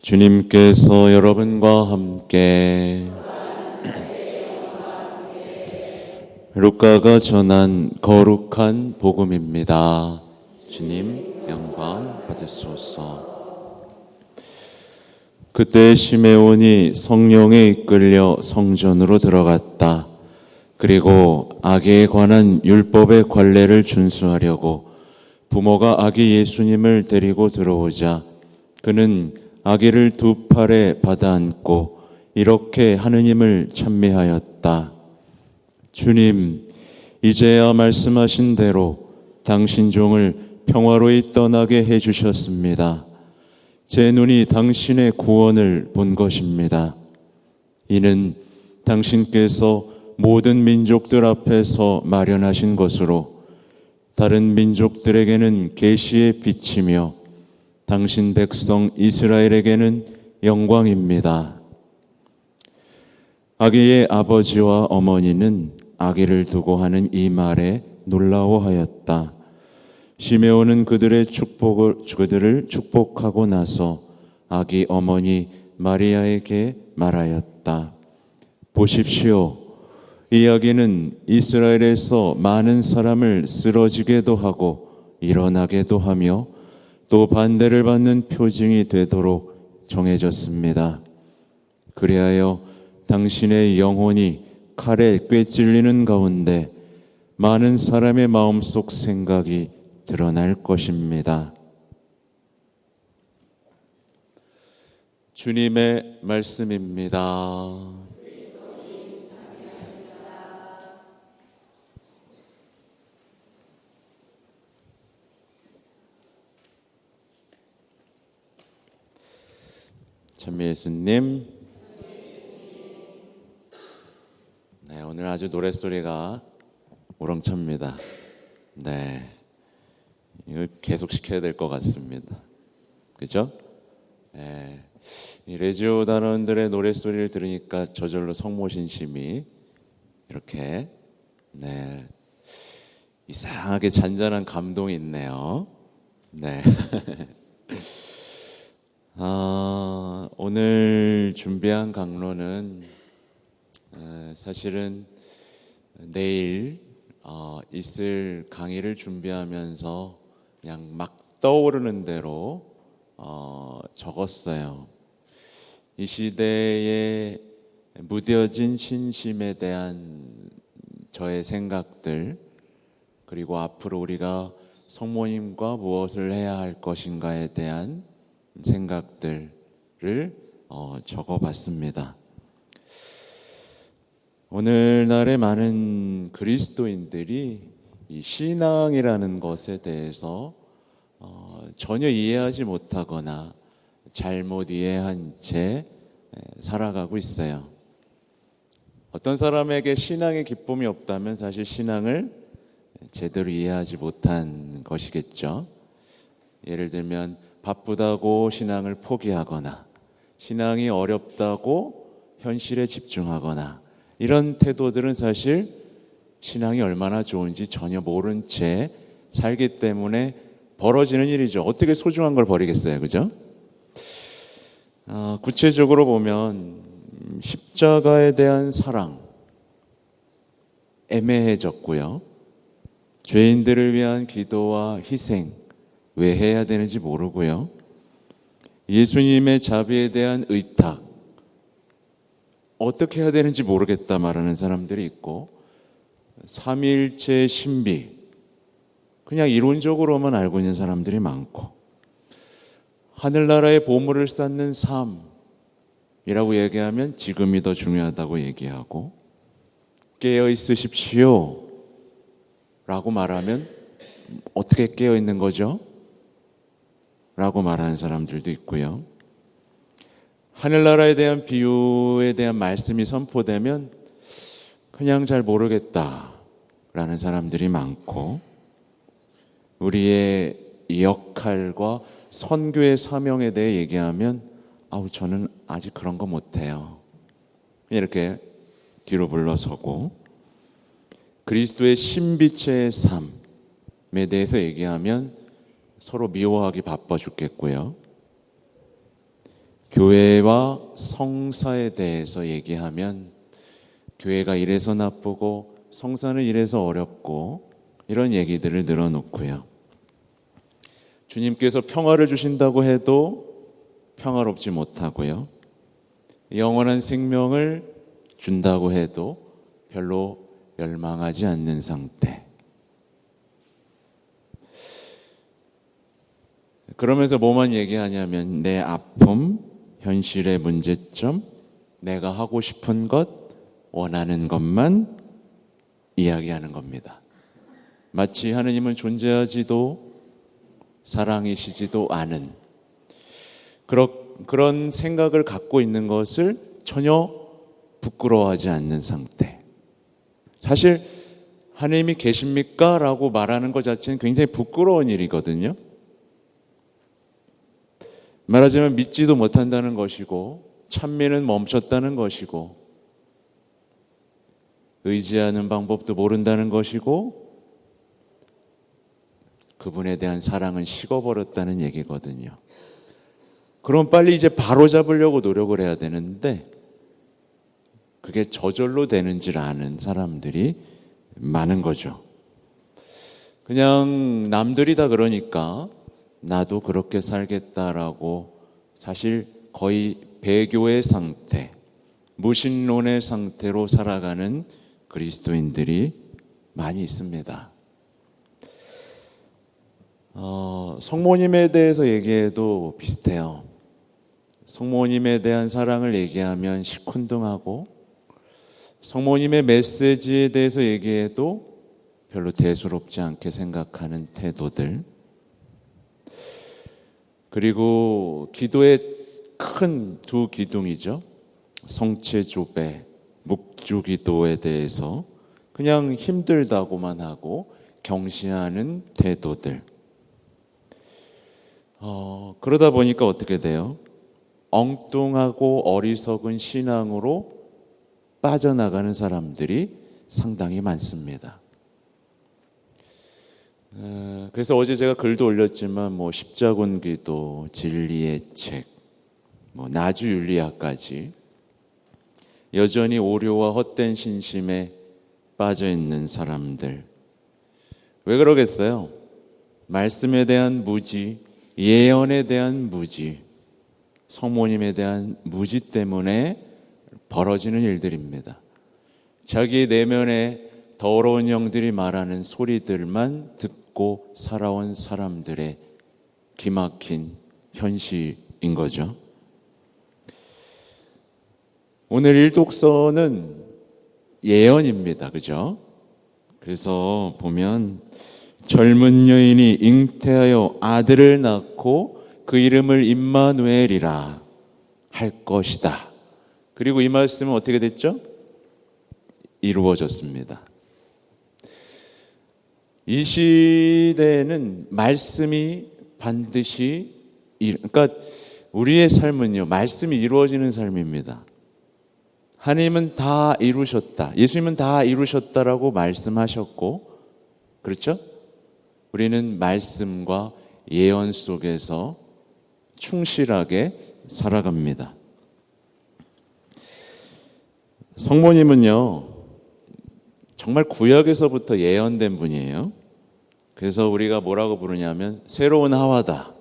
주님께서 여러분과 함께 루카가 전한 거룩한 복음입니다. 주님 영광 받으소서. 그때 시메온이 성령에 이끌려 성전으로 들어갔다. 그리고 아기에 관한 율법의 관례를 준수하려고 부모가 아기 예수님을 데리고 들어오자 그는 아기를 두 팔에 받아 안고 이렇게 하느님을 찬미하였다. 주님, 이제야 말씀하신 대로 당신 종을 평화로이 떠나게 해주셨습니다. 제 눈이 당신의 구원을 본 것입니다. 이는 당신께서 모든 민족들 앞에서 마련하신 것으로 다른 민족들에게는 계시의 빛이며 당신 백성 이스라엘에게는 영광입니다. 아기의 아버지와 어머니는 아기를 두고 하는 이 말에 놀라워하였다. 시메온은 그들을 축복하고 나서 아기 어머니 마리아에게 말하였다. 보십시오. 이 아기는 이스라엘에서 많은 사람을 쓰러지게도 하고 일어나게도 하며 또 반대를 받는 표징이 되도록 정해졌습니다. 그리하여 당신의 영혼이 칼에 꿰찔리는 가운데 많은 사람의 마음속 생각이 드러날 것입니다. 주님의 말씀입니다. 찬미 예수님. 네, 오늘 아주 노랫소리가 우렁찹니다. 네, 이걸 계속 시켜야 될 것 같습니다. 그죠? 네, 이 레지오 단원들의 노랫소리를 들으니까 저절로 성모신심이 이렇게 이상하게 잔잔한 감동이 있네요. 네. 오늘 준비한 강론은 사실은 내일 있을 강의를 준비하면서 그냥 막 떠오르는 대로 적었어요. 이 시대에 무뎌진 신심에 대한 저의 생각들, 그리고 앞으로 우리가 성모님과 무엇을 해야 할 것인가에 대한 생각들을 적어봤습니다. 오늘날의 많은 그리스도인들이 이 신앙이라는 것에 대해서 전혀 이해하지 못하거나 잘못 이해한 채 살아가고 있어요. 어떤 사람에게 신앙의 기쁨이 없다면 사실 신앙을 제대로 이해하지 못한 것이겠죠. 예를 들면 바쁘다고 신앙을 포기하거나 신앙이 어렵다고 현실에 집중하거나 이런 태도들은 사실 신앙이 얼마나 좋은지 전혀 모른 채 살기 때문에 벌어지는 일이죠. 어떻게 소중한 걸 버리겠어요, 그죠? 구체적으로 보면 십자가에 대한 사랑 애매해졌고요. 죄인들을 위한 기도와 희생 왜 해야 되는지 모르고요. 예수님의 자비에 대한 의탁 어떻게 해야 되는지 모르겠다 말하는 사람들이 있고, 삼위일체의 신비 그냥 이론적으로만 알고 있는 사람들이 많고, 하늘나라의 보물을 쌓는 삶이라고 얘기하면 지금이 더 중요하다고 얘기하고, 깨어 있으십시오 라고 말하면 어떻게 깨어 있는 거죠? 라고 말하는 사람들도 있고요. 하늘나라에 대한 비유에 대한 말씀이 선포되면 그냥 잘 모르겠다라는 사람들이 많고, 우리의 역할과 선교의 사명에 대해 얘기하면 저는 아직 그런 거 못해요 이렇게 뒤로 물러서고, 그리스도의 신비체의 삶에 대해서 얘기하면 서로 미워하기 바빠 죽겠고요. 교회와 성사에 대해서 얘기하면 교회가 이래서 나쁘고 성사는 이래서 어렵고 이런 얘기들을 늘어놓고요. 주님께서 평화를 주신다고 해도 평화롭지 못하고요. 영원한 생명을 준다고 해도 별로 열망하지 않는 상태. 그러면서 뭐만 얘기하냐면 내 아픔, 현실의 문제점, 내가 하고 싶은 것, 원하는 것만 이야기하는 겁니다. 마치 하느님은 존재하지도 사랑이시지도 않은 그런 생각을 갖고 있는 것을 전혀 부끄러워하지 않는 상태. 사실 하느님이 계십니까? 라고 말하는 것 자체는 굉장히 부끄러운 일이거든요. 말하자면 믿지도 못한다는 것이고 찬미는 멈췄다는 것이고 의지하는 방법도 모른다는 것이고 그분에 대한 사랑은 식어버렸다는 얘기거든요. 그럼 빨리 이제 바로 잡으려고 노력을 해야 되는데 그게 저절로 되는 줄 아는 사람들이 많은 거죠. 그냥 남들이 다 그러니까 나도 그렇게 살겠다라고 사실 거의 배교의 상태, 무신론의 상태로 살아가는 그리스도인들이 많이 있습니다. 성모님에 대해서 얘기해도 비슷해요. 성모님에 대한 사랑을 얘기하면 시큰둥하고 성모님의 메시지에 대해서 얘기해도 별로 대수롭지 않게 생각하는 태도들, 그리고 기도의 큰 두 기둥이죠. 성체조배, 묵주기도에 대해서 그냥 힘들다고만 하고 경시하는 태도들. 그러다 보니까 어떻게 돼요? 엉뚱하고 어리석은 신앙으로 빠져나가는 사람들이 상당히 많습니다. 그래서 어제 제가 글도 올렸지만 십자군기도, 진리의 책, 나주윤리학까지 여전히 오류와 헛된 신심에 빠져 있는 사람들. 왜 그러겠어요? 말씀에 대한 무지, 예언에 대한 무지, 성모님에 대한 무지 때문에 벌어지는 일들입니다. 자기 내면에 더러운 영들이 말하는 소리들만 듣고 살아온 사람들의 기막힌 현실인 거죠. 오늘 일독서는 예언입니다. 그죠? 그래서 보면 젊은 여인이 잉태하여 아들을 낳고 그 이름을 임마누엘이라 할 것이다. 그리고 이 말씀은 어떻게 됐죠? 이루어졌습니다. 이 시대에는 말씀이 반드시 그러니까 우리의 삶은요, 말씀이 이루어지는 삶입니다. 하나님은 다 이루셨다. 예수님은 다 이루셨다라고 말씀하셨고, 그렇죠? 우리는 말씀과 예언 속에서 충실하게 살아갑니다. 성모님은요, 정말 구약에서부터 예언된 분이에요. 그래서 우리가 뭐라고 부르냐면 새로운 하와다,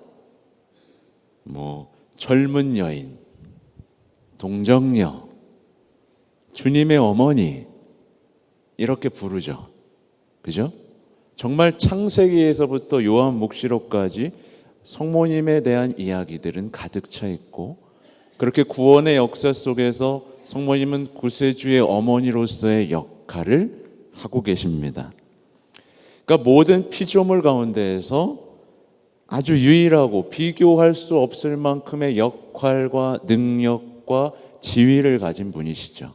젊은 여인, 동정녀, 주님의 어머니 이렇게 부르죠. 그죠? 정말 창세기에서부터 요한묵시록까지 성모님에 대한 이야기들은 가득 차 있고, 그렇게 구원의 역사 속에서 성모님은 구세주의 어머니로서의 역할을 하고 계십니다. 그러니까 모든 피조물 가운데에서 아주 유일하고 비교할 수 없을 만큼의 역할과 능력과 지위를 가진 분이시죠.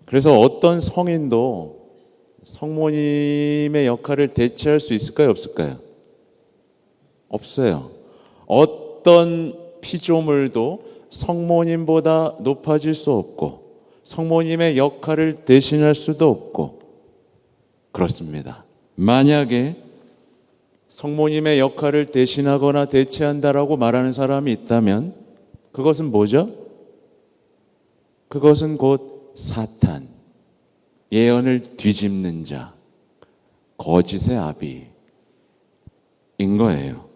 그래서 어떤 성인도 성모님의 역할을 대체할 수 있을까요? 없을까요? 없어요. 어떤 피조물도 성모님보다 높아질 수 없고 성모님의 역할을 대신할 수도 없고 그렇습니다. 만약에 성모님의 역할을 대신하거나 대체한다라고 말하는 사람이 있다면 그것은 뭐죠? 그것은 곧 사탄, 예언을 뒤집는 자, 거짓의 아비인 거예요.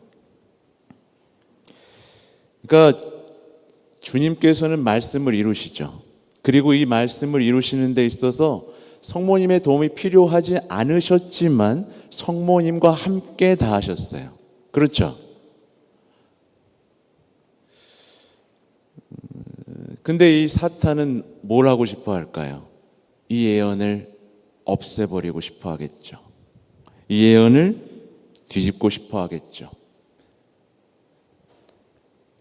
그러니까 주님께서는 말씀을 이루시죠. 그리고 이 말씀을 이루시는 데 있어서 성모님의 도움이 필요하지 않으셨지만 성모님과 함께 다 하셨어요. 그렇죠? 근데 이 사탄은 뭘 하고 싶어 할까요? 이 예언을 없애버리고 싶어 하겠죠. 이 예언을 뒤집고 싶어 하겠죠.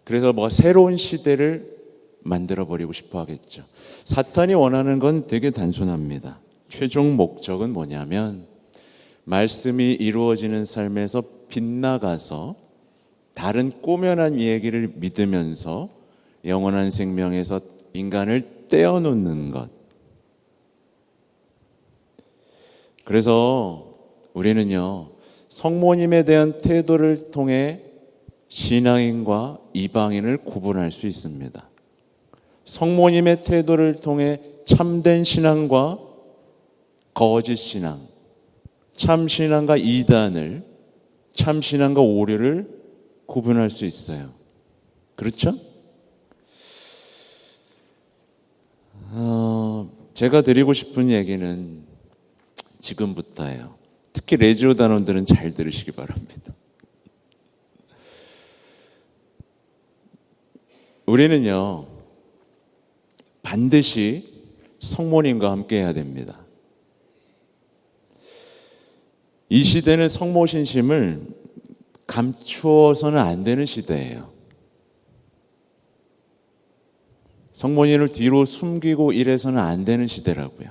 그래서 새로운 시대를 만들어버리고 싶어 하겠죠. 사탄이 원하는 건 되게 단순합니다. 최종 목적은 뭐냐면 말씀이 이루어지는 삶에서 빗나가서 다른 꾸며난 얘기를 믿으면서 영원한 생명에서 인간을 떼어놓는 것. 그래서 우리는요, 성모님에 대한 태도를 통해 신앙인과 이방인을 구분할 수 있습니다. 성모님의 태도를 통해 참된 신앙과 거짓 신앙, 참 신앙과 이단을, 참 신앙과 오류를 구분할 수 있어요. 그렇죠? 제가 드리고 싶은 얘기는 지금부터예요. 특히 레지오 단원들은 잘 들으시기 바랍니다. 우리는요, 반드시 성모님과 함께 해야 됩니다. 이 시대는 성모 신심을 감추어서는 안 되는 시대예요. 성모님을 뒤로 숨기고 이래서는 안 되는 시대라고요.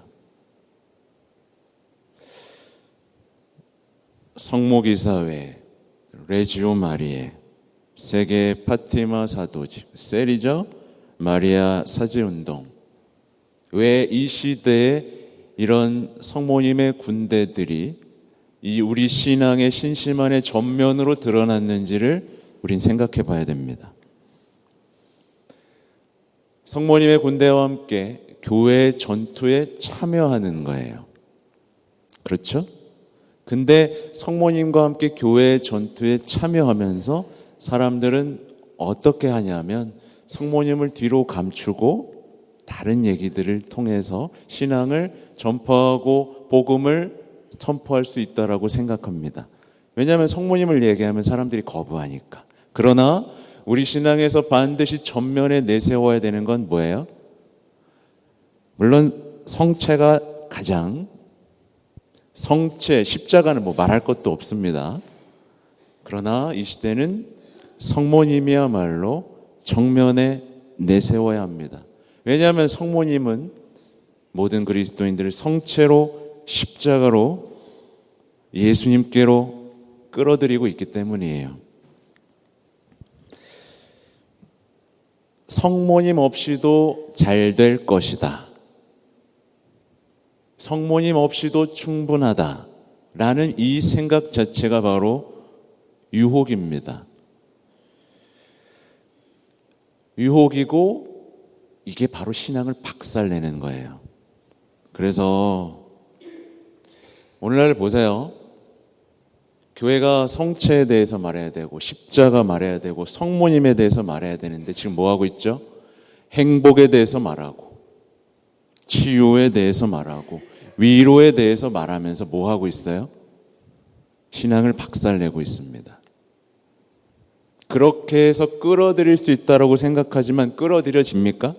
성모기사회, 레지오 마리에, 세계 파티마 사도집, 세리죠? 마리아 사제운동. 왜 이 시대에 이런 성모님의 군대들이 이 우리 신앙의 신심안의 전면으로 드러났는지를 우린 생각해 봐야 됩니다. 성모님의 군대와 함께 교회의 전투에 참여하는 거예요. 그렇죠? 근데 성모님과 함께 교회의 전투에 참여하면서 사람들은 어떻게 하냐면 성모님을 뒤로 감추고 다른 얘기들을 통해서 신앙을 전파하고 복음을 선포할 수 있다라고 생각합니다. 왜냐하면 성모님을 얘기하면 사람들이 거부하니까. 그러나 우리 신앙에서 반드시 전면에 내세워야 되는 건 뭐예요? 물론 성체가 가장, 성체, 십자가는 말할 것도 없습니다. 그러나 이 시대는 성모님이야말로 정면에 내세워야 합니다. 왜냐하면 성모님은 모든 그리스도인들을 성체로 십자가로 예수님께로 끌어들이고 있기 때문이에요. 성모님 없이도 잘 될 것이다. 성모님 없이도 충분하다. 라는 이 생각 자체가 바로 유혹입니다. 유혹이고 이게 바로 신앙을 박살내는 거예요. 그래서 오늘날 보세요. 교회가 성체에 대해서 말해야 되고 십자가 말해야 되고 성모님에 대해서 말해야 되는데 지금 뭐 하고 있죠? 행복에 대해서 말하고 치유에 대해서 말하고 위로에 대해서 말하면서 뭐 하고 있어요? 신앙을 박살내고 있습니다. 그렇게 해서 끌어들일 수 있다고 생각하지만 끌어들여집니까?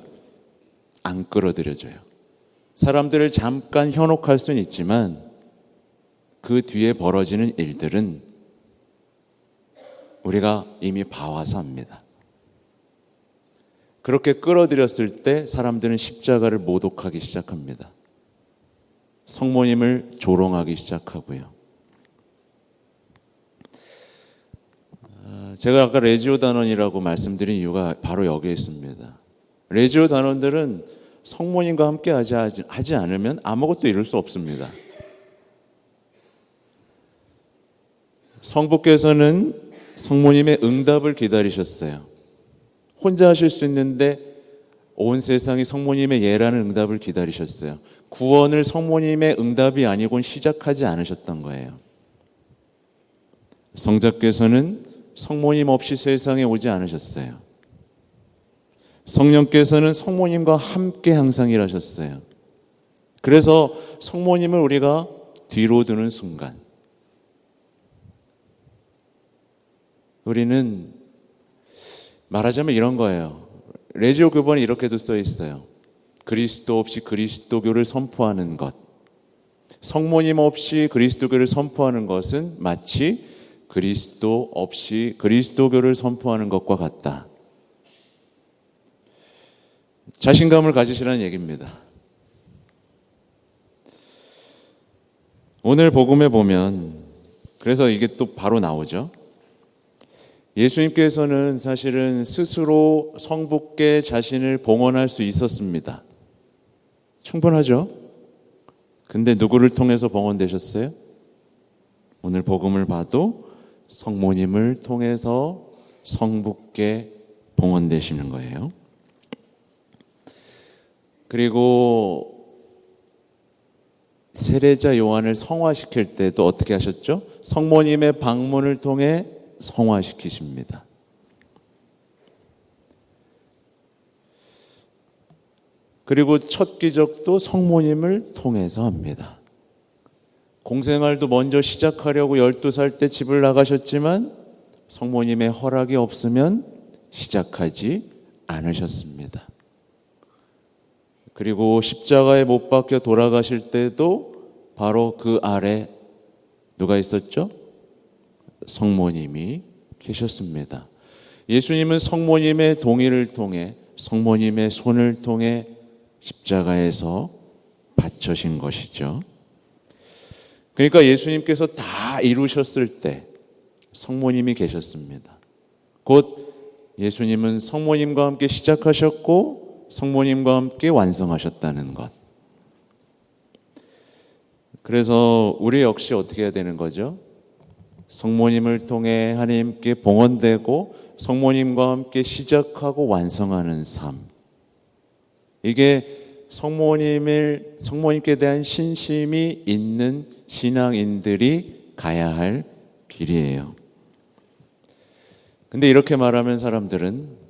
안 끌어들여져요. 사람들을 잠깐 현혹할 수는 있지만 그 뒤에 벌어지는 일들은 우리가 이미 봐와서 합니다. 그렇게 끌어들였을 때 사람들은 십자가를 모독하기 시작합니다. 성모님을 조롱하기 시작하고요. 제가 아까 레지오 단원이라고 말씀드린 이유가 바로 여기에 있습니다. 레지오 단원들은 성모님과 함께 하지 않으면 아무것도 이룰 수 없습니다. 성부께서는 성모님의 응답을 기다리셨어요. 혼자 하실 수 있는데 온 세상이 성모님의 예라는 응답을 기다리셨어요. 구원을 성모님의 응답이 아니곤 시작하지 않으셨던 거예요. 성자께서는 성모님 없이 세상에 오지 않으셨어요. 성령께서는 성모님과 함께 항상 일하셨어요. 그래서 성모님을 우리가 뒤로 두는 순간 우리는 말하자면 이런 거예요. 레지오 교본에 이렇게도 써 있어요. 그리스도 없이 그리스도교를 선포하는 것. 성모님 없이 그리스도교를 선포하는 것은 마치 그리스도 없이 그리스도교를 선포하는 것과 같다. 자신감을 가지시라는 얘기입니다. 오늘 복음에 보면 그래서 이게 또 바로 나오죠. 예수님께서는 사실은 스스로 성부께 자신을 봉헌할 수 있었습니다. 충분하죠? 근데 누구를 통해서 봉헌되셨어요? 오늘 복음을 봐도 성모님을 통해서 성부께 봉헌되시는 거예요. 그리고 세례자 요한을 성화시킬 때도 어떻게 하셨죠? 성모님의 방문을 통해 성화시키십니다. 그리고 첫 기적도 성모님을 통해서 합니다. 공생활도 먼저 시작하려고 12살 때 집을 나가셨지만 성모님의 허락이 없으면 시작하지 않으셨습니다. 그리고 십자가에 못 박혀 돌아가실 때도 바로 그 아래 누가 있었죠? 성모님이 계셨습니다. 예수님은 성모님의 동의를 통해 성모님의 손을 통해 십자가에서 바쳐신 것이죠. 그러니까 예수님께서 다 이루셨을 때 성모님이 계셨습니다. 곧 예수님은 성모님과 함께 시작하셨고 성모님과 함께 완성하셨다는 것. 그래서 우리 역시 어떻게 해야 되는 거죠? 성모님을 통해 하나님께 봉헌되고 성모님과 함께 시작하고 완성하는 삶. 이게 성모님께 대한 신심이 있는 신앙인들이 가야 할 길이에요. 근데 이렇게 말하면 사람들은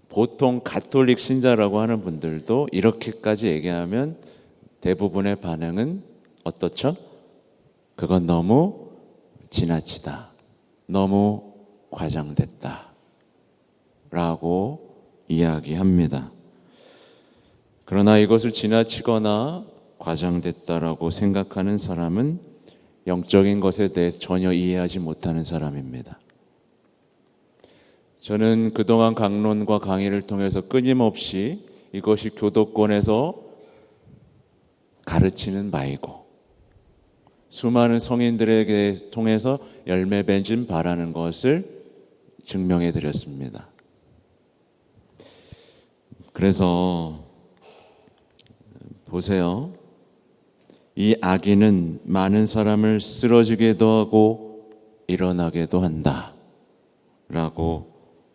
보통 가톨릭 신자라고 하는 분들도 이렇게까지 얘기하면 대부분의 반응은 어떻죠? 그건 너무 지나치다. 너무 과장됐다. 라고 이야기합니다. 그러나 이것을 지나치거나 과장됐다라고 생각하는 사람은 영적인 것에 대해 전혀 이해하지 못하는 사람입니다. 저는 그동안 강론과 강의를 통해서 끊임없이 이것이 교도권에서 가르치는 바이고 수많은 성인들에게 통해서 열매 맺은 바라는 것을 증명해 드렸습니다. 그래서 보세요. 이 악인은 많은 사람을 쓰러지게도 하고 일어나게도 한다 라고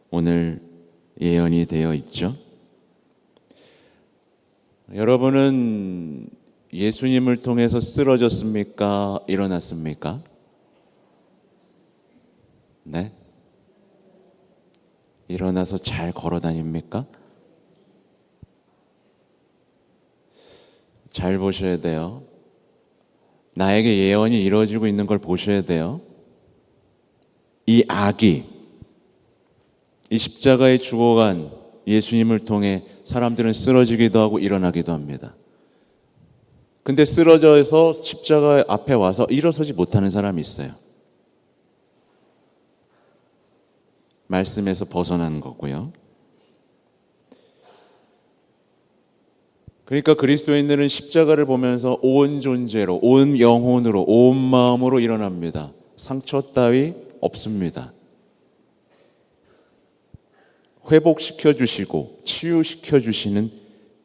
오늘 예언이 되어 있죠. 여러분은 예수님을 통해서 쓰러졌습니까? 일어났습니까? 네? 일어나서 잘 걸어 다닙니까? 잘 보셔야 돼요. 나에게 예언이 이루어지고 있는 걸 보셔야 돼요. 이 악이 이 십자가에 죽어간 예수님을 통해 사람들은 쓰러지기도 하고 일어나기도 합니다. 근데 쓰러져서 십자가 앞에 와서 일어서지 못하는 사람이 있어요. 말씀에서 벗어난 거고요. 그러니까 그리스도인들은 십자가를 보면서 온 존재로, 온 영혼으로, 온 마음으로 일어납니다. 상처 따위 없습니다. 회복시켜 주시고 치유시켜 주시는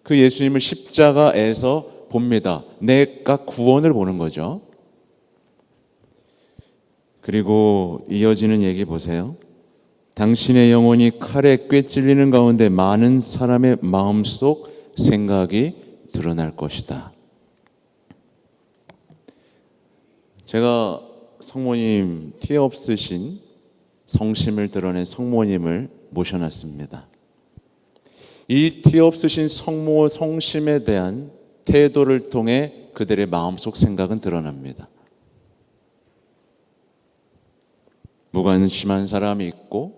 그 예수님을 십자가에서 봅니다. 내가 구원을 보는 거죠. 그리고 이어지는 얘기 보세요. 당신의 영혼이 칼에 꿰찔리는 가운데 많은 사람의 마음속 생각이 드러날 것이다. 제가 성모님, 티 없으신 성심을 드러낸 성모님을 모셔놨습니다. 이 티 없으신 성모 성심에 대한 태도를 통해 그들의 마음속 생각은 드러납니다. 무관심한 사람이 있고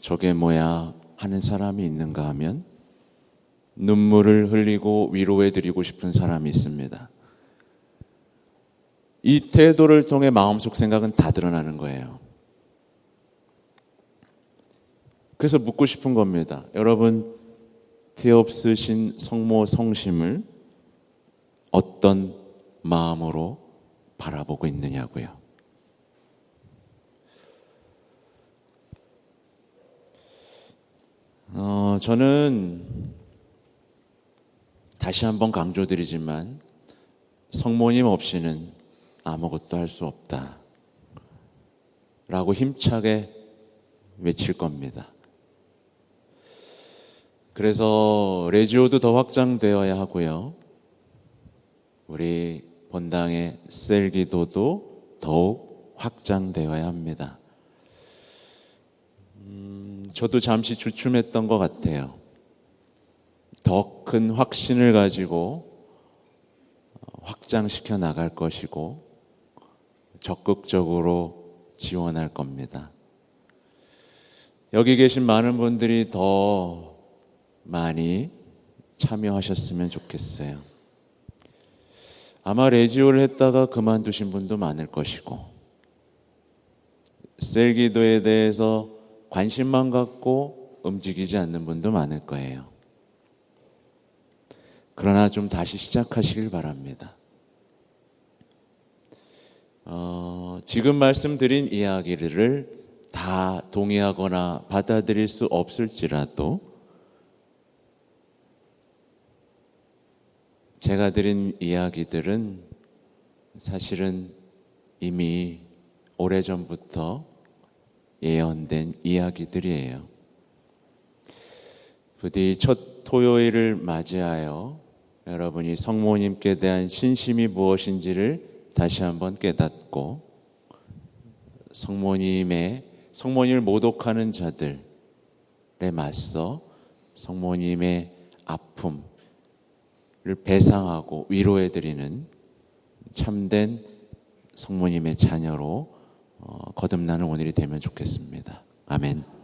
저게 뭐야 하는 사람이 있는가 하면 눈물을 흘리고 위로해드리고 싶은 사람이 있습니다. 이 태도를 통해 마음속 생각은 다 드러나는 거예요. 그래서 묻고 싶은 겁니다. 여러분, 티 없으신 성모 성심을 어떤 마음으로 바라보고 있느냐고요. 저는 다시 한번 강조드리지만 성모님 없이는 아무것도 할 수 없다 라고 힘차게 외칠 겁니다. 그래서 레지오도 더 확장되어야 하고요. 우리 본당의 셀기도도 더욱 확장되어야 합니다. 저도 잠시 주춤했던 것 같아요. 더 큰 확신을 가지고 확장시켜 나갈 것이고 적극적으로 지원할 겁니다. 여기 계신 많은 분들이 더 많이 참여하셨으면 좋겠어요. 아마 레지오를 했다가 그만두신 분도 많을 것이고 셀기도에 대해서 관심만 갖고 움직이지 않는 분도 많을 거예요. 그러나 좀 다시 시작하시길 바랍니다. 지금 말씀드린 이야기를 다 동의하거나 받아들일 수 없을지라도 제가 드린 이야기들은 사실은 이미 오래전부터 예언된 이야기들이에요. 부디 첫 토요일을 맞이하여 여러분이 성모님께 대한 신심이 무엇인지를 다시 한번 깨닫고 성모님을 모독하는 자들에 맞서 성모님의 아픔을 배상하고 위로해드리는 참된 성모님의 자녀로 거듭나는 오늘이 되면 좋겠습니다. 아멘.